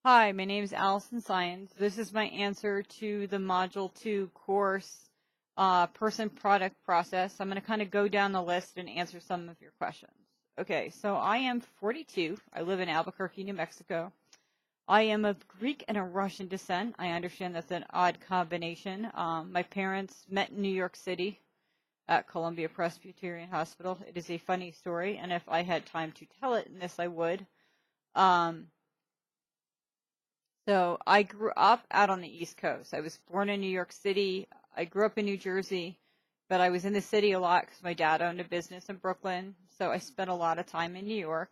Hi, my name is Allison Science. This is my answer to the Module 2 course, Person Product Process. I'm going to kind of go down the list and answer some of your questions. Okay, so I am 42. I live in Albuquerque, New Mexico. I am of Greek and a Russian descent. I understand that's an odd combination. My parents met in New York City at Columbia Presbyterian Hospital. It is a funny story, and if I had time to tell it in this, I would. Um, So I grew up out on the East Coast. I was born in New York City. I grew up in New Jersey, but I was in the city a lot because my dad owned a business in Brooklyn. So I spent a lot of time in New York.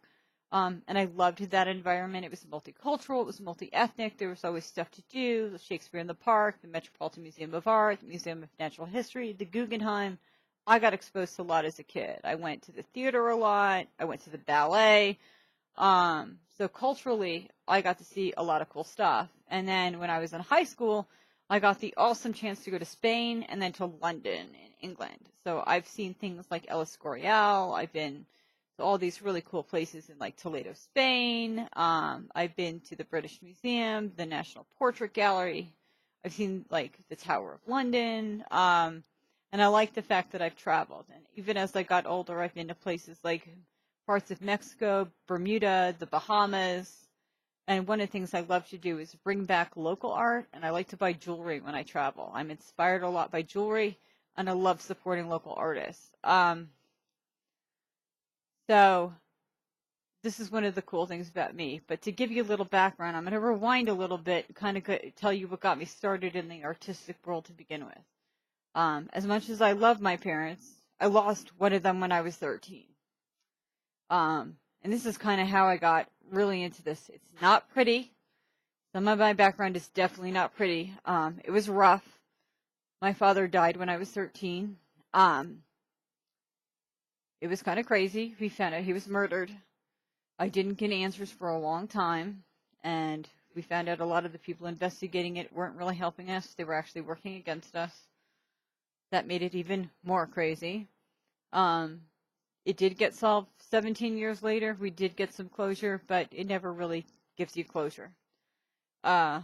And I loved that environment. It was multicultural. It was multi-ethnic. There was always stuff to do. The Shakespeare in the Park, the Metropolitan Museum of Art, the Museum of Natural History, the Guggenheim. I got exposed to a lot as a kid. I went to the theater a lot. I went to the ballet. So culturally, I got to see a lot of cool stuff. And then when I was in high school, I got the awesome chance to go to Spain and then to London in England. So I've seen things like El Escorial. I've been to all these really cool places in like Toledo, Spain. I've been to the British Museum, the National Portrait Gallery. I've seen like the Tower of London. And I like the fact that I've traveled. And even as I got older, I've been to places like parts of Mexico, Bermuda, the Bahamas. And one of the things I love to do is bring back local art, and I like to buy jewelry when I travel. I'm inspired a lot by jewelry, and I love supporting local artists. So this is one of the cool things about me. But to give you a little background, I'm going to rewind a little bit, kind of tell you what got me started in the artistic world to begin with. As much as I love my parents, I lost one of them when I was 13. And this is kind of how I got really into this. It's not pretty. Some of my background is definitely not pretty. It was rough. My father died when I was 13. It was kind of crazy. We found out he was murdered. I didn't get answers for a long time, and we found out a lot of the people investigating it weren't really helping us. They were actually working against us. That made it even more crazy. It did get solved 17 years later. We did get some closure, but it never really gives you closure. I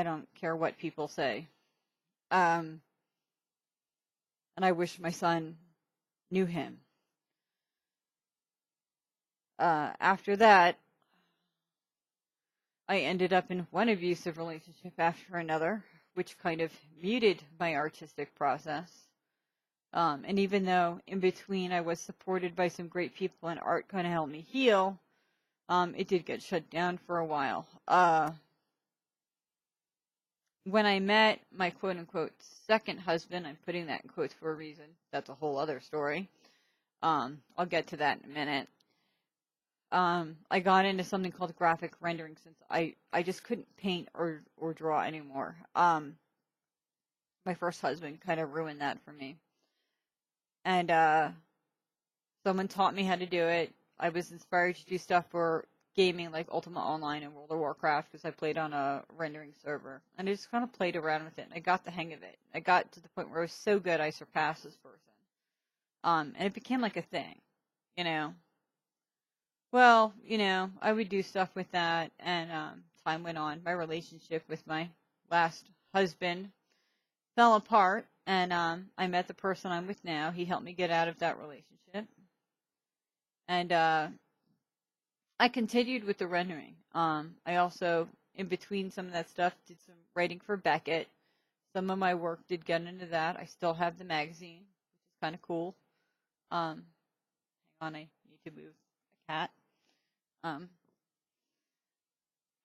don't care what people say. And I wish my son knew him. After that, I ended up in one abusive relationship after another, which kind of muted my artistic process. And even though in between I was supported by some great people and art kind of helped me heal, it did get shut down for a while. When I met my quote unquote second husband, I'm putting that in quotes for a reason. That's a whole other story. I'll get to that in a minute. I got into something called graphic rendering since I just couldn't paint or draw anymore. My first husband kind of ruined that for me. And someone taught me how to do it. I was inspired to do stuff for gaming like Ultima Online and World of Warcraft because I played on a rendering server. And I just kind of played around with it and I got the hang of it. I got to the point where I was so good I surpassed this person. And it became like a thing, you know. Well, I would do stuff with that, and time went on. My relationship with my last husband fell apart, and I met the person I'm with now. He helped me get out of that relationship, and I continued with the rendering. I also, in between some of that stuff, did some writing for Beckett. Some of my work did get into that. I still have the magazine, which is kind of cool. Hang on, I need to move a cat. Um,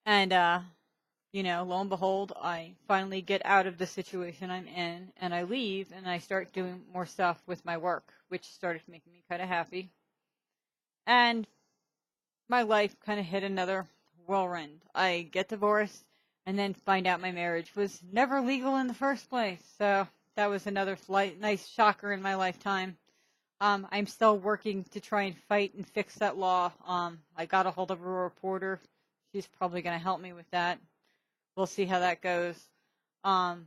and lo and behold, I finally get out of the situation I'm in, and I leave, and I start doing more stuff with my work, which started making me kind of happy. And my life kind of hit another whirlwind. I get divorced, and then find out my marriage was never legal in the first place. So that was another nice shocker in my lifetime. I'm still working to try and fight and fix that law. I got a hold of a reporter. She's probably going to help me with that. We'll see how that goes. But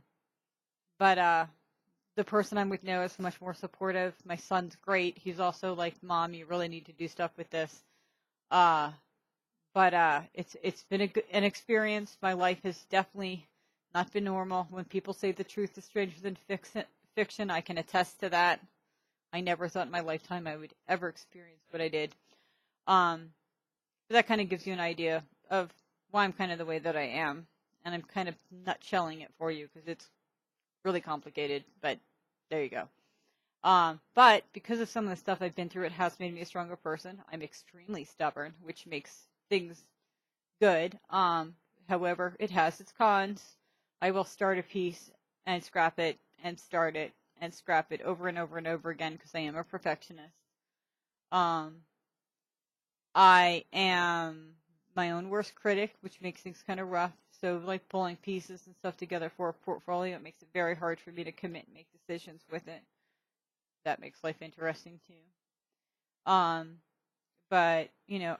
the person I'm with now is much more supportive. My son's great. He's also like, Mom, you really need to do stuff with this. But it's been an experience. My life has definitely not been normal. When people say the truth is stranger than fiction, I can attest to that. I never thought in my lifetime I would ever experience what I did. But that kind of gives you an idea of why I'm kind of the way that I am, and I'm kind of nutshelling it for you because it's really complicated. But there you go. But because of some of the stuff I've been through, it has made me a stronger person. I'm extremely stubborn, which makes things good. However, it has its cons. I will start a piece and scrap it and start it and scrap it over and over and over again because I am a perfectionist. I am my own worst critic, which makes things kind of rough. So, like pulling pieces and stuff together for a portfolio, it makes it very hard for me to commit and make decisions with it. That makes life interesting too. But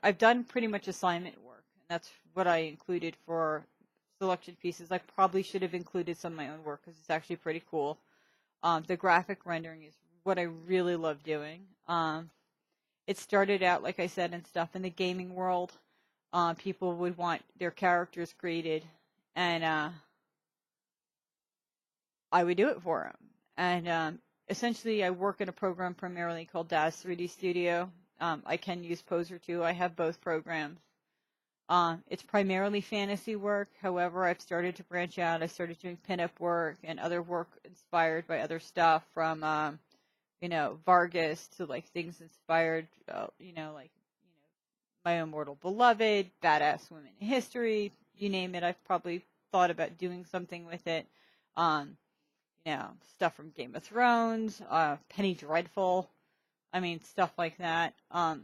I've done pretty much assignment work, and that's what I included for selection pieces. I probably should have included some of my own work because it's actually pretty cool. The graphic rendering is what I really love doing. It started out, like I said, and stuff in the gaming world. People would want their characters created, and I would do it for them. And essentially, I work in a program primarily called Daz 3D Studio. I can use Poser too. I have both programs. It's primarily fantasy work. However, I've started to branch out. I started doing pinup work and other work inspired by other stuff from, Vargas to like things inspired, My Immortal Beloved, Badass Women in History, you name it. I've probably thought about doing something with it. Stuff from Game of Thrones, Penny Dreadful. I mean, stuff like that. I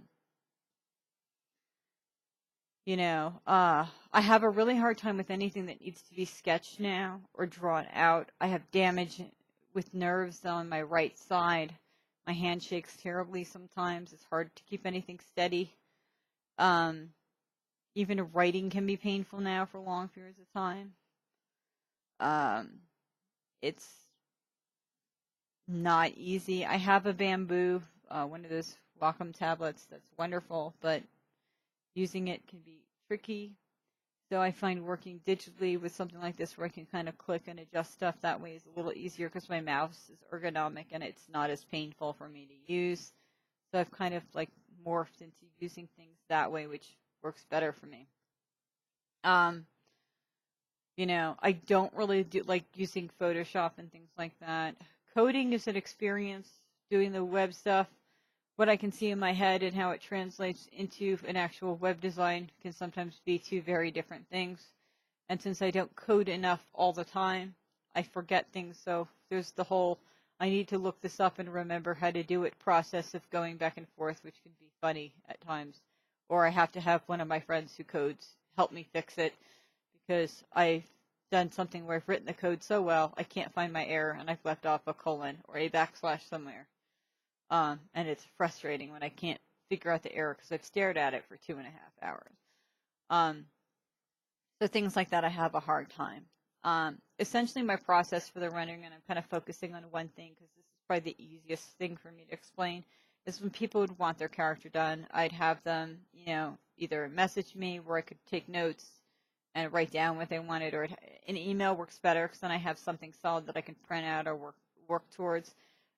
have a really hard time with anything that needs to be sketched now or drawn out. I have damage with nerves on my right side. My hand shakes terribly sometimes. It's hard to keep anything steady. Even writing can be painful now for long periods of time. It's not easy. I have a Bamboo, one of those Wacom tablets that's wonderful, but using it can be tricky. So I find working digitally with something like this where I can kind of click and adjust stuff that way is a little easier because my mouse is ergonomic and it's not as painful for me to use. So I've kind of like morphed into using things that way, which works better for me. I don't really do like using Photoshop and things like that. Coding is an experience. Doing the web stuff, what I can see in my head and how it translates into an actual web design can sometimes be two very different things. And since I don't code enough all the time, I forget things. So there's the whole I need to look this up and remember how to do it process of going back and forth, which can be funny at times. Or I have to have one of my friends who codes help me fix it because I've done something where I've written the code so well, I can't find my error and I've left off a colon or a backslash somewhere. And it's frustrating when I can't figure out the error because I've stared at it for 2.5 hours. So things like that, I have a hard time. Essentially, my process for the rendering, and I'm kind of focusing on one thing because this is probably the easiest thing for me to explain, is when people would want their character done, I'd have them, either message me where I could take notes and write down what they wanted, or an email works better because then I have something solid that I can print out or work towards.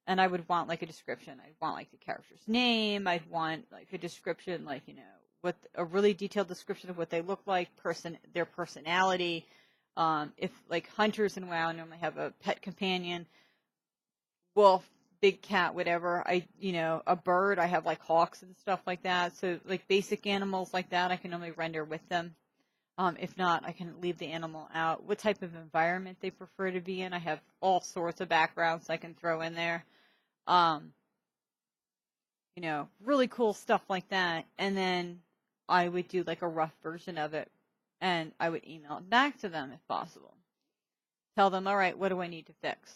And I would want like a description. I'd want like the character's name. I'd want like a description, like, what a really detailed description of what they look like, their personality. If like hunters in WoW normally have a pet companion, wolf, big cat, whatever. A bird. I have like hawks and stuff like that. So like basic animals like that, I can only render with them. If not, I can leave the animal out. What type of environment they prefer to be in. I have all sorts of backgrounds I can throw in there. Really cool stuff like that. And then I would do like a rough version of it and I would email it back to them if possible. Tell them, all right, what do I need to fix?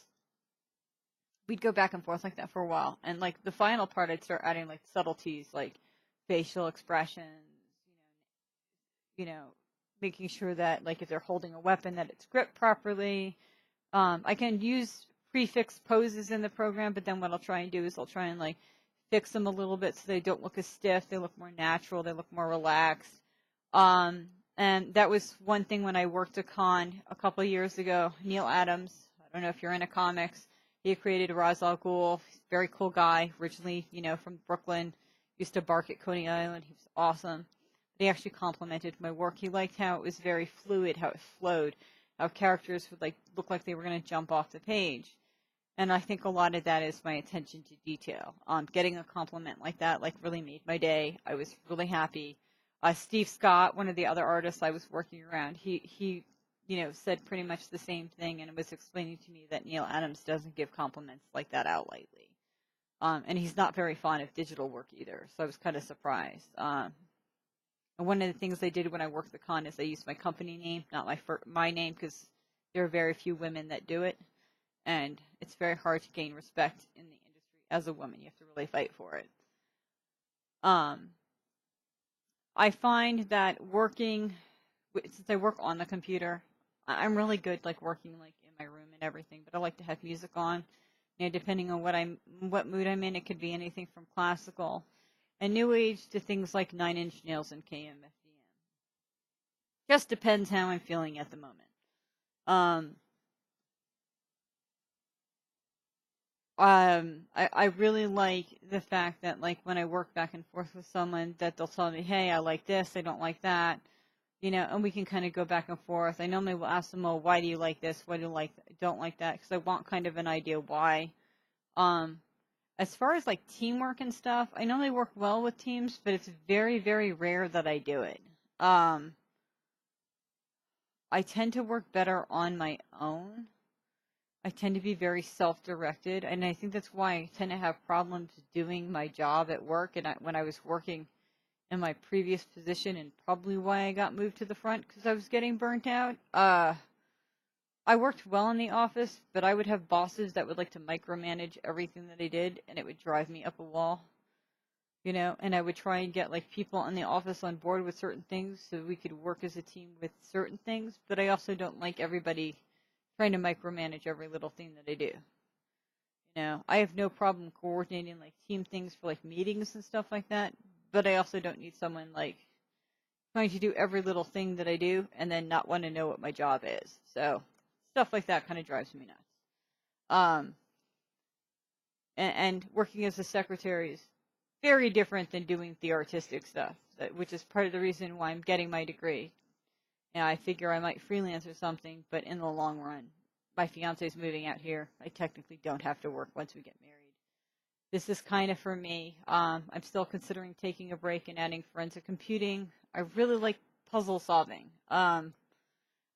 We'd go back and forth like that for a while. And like the final part, I'd start adding like subtleties, like facial expressions, making sure that like if they're holding a weapon that it's gripped properly. I can use prefix poses in the program, but then what I'll try and do is I'll try and like fix them a little bit so they don't look as stiff. They look more natural. They look more relaxed. And that was one thing when I worked a con a couple of years ago. Neil Adams, I don't know if you're into comics, he created Ra's al Ghul. He's a very cool guy, originally, from Brooklyn, used to bark at Coney Island. He was awesome. But he actually complimented my work. He liked how it was very fluid, how it flowed, how characters would look like they were going to jump off the page. And I think a lot of that is my attention to detail. Getting a compliment like that really made my day. I was really happy. Steve Scott, one of the other artists I was working around, he said pretty much the same thing, and was explaining to me that Neil Adams doesn't give compliments like that out lightly. And he's not very fond of digital work either, so I was kind of surprised. And one of the things I did when I worked the con is I used my company name, not my name, because there are very few women that do it, and it's very hard to gain respect in the industry as a woman. You have to really fight for it. I find that since I work on the computer, I'm really good working in my room and everything, but I like to have music on. Depending on what mood I'm in, it could be anything from classical and new age to things like Nine Inch Nails and KMFDM. Just depends how I'm feeling at the moment. I really like the fact that when I work back and forth with someone, that they'll tell me, hey, I like this, I don't like that, and we can kind of go back and forth. I normally will ask them, well, why do you like this? Why do you don't like that? Because I want kind of an idea why. As far as teamwork and stuff, I normally work well with teams, but it's very, very rare that I do it. I tend to work better on my own. I tend to be very self-directed, and I think that's why I tend to have problems doing my job at work. And when I was working in my previous position, and probably why I got moved to the front, because I was getting burnt out. I worked well in the office, but I would have bosses that would like to micromanage everything that I did, and it would drive me up a wall. And I would try and get people in the office on board with certain things so we could work as a team with certain things, but I also don't like everybody trying to micromanage every little thing that I do. I have no problem coordinating team things for meetings and stuff like that, but I also don't need someone trying to do every little thing that I do and then not want to know what my job is. So stuff like that kind of drives me nuts. And working as a secretary is very different than doing the artistic stuff, which is part of the reason why I'm getting my degree. I figure I might freelance or something, but in the long run, my fiance's moving out here. I technically don't have to work once we get married. This is kind of for me. I'm still considering taking a break and adding forensic computing. I really like puzzle solving. And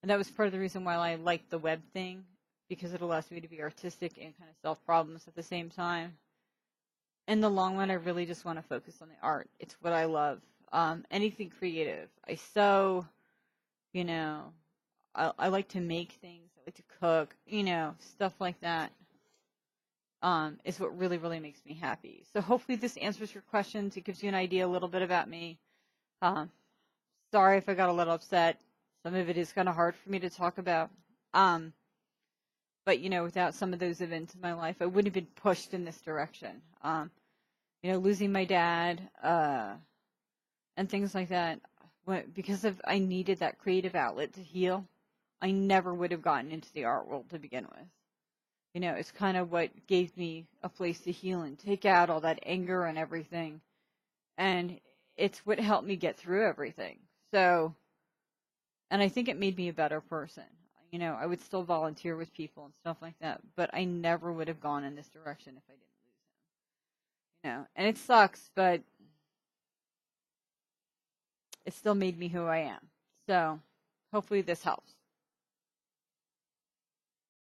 that was part of the reason why I liked the web thing, because it allows me to be artistic and kind of solve problems at the same time. In the long run, I really just want to focus on the art. It's what I love. Anything creative. I sew. I like to make things. I like to cook. Stuff like that. Is what really, really makes me happy. So hopefully this answers your questions. It gives you an idea a little bit about me. Sorry if I got a little upset. Some of it is kind of hard for me to talk about. But without some of those events in my life, I wouldn't have been pushed in this direction. Losing my dad, and things like that. Because I needed that creative outlet to heal, I never would have gotten into the art world to begin with. It's kind of what gave me a place to heal and take out all that anger and everything. And it's what helped me get through everything. So, and I think it made me a better person. I would still volunteer with people and stuff like that, but I never would have gone in this direction if I didn't lose him. And it sucks, but it still made me who I am. So hopefully this helps.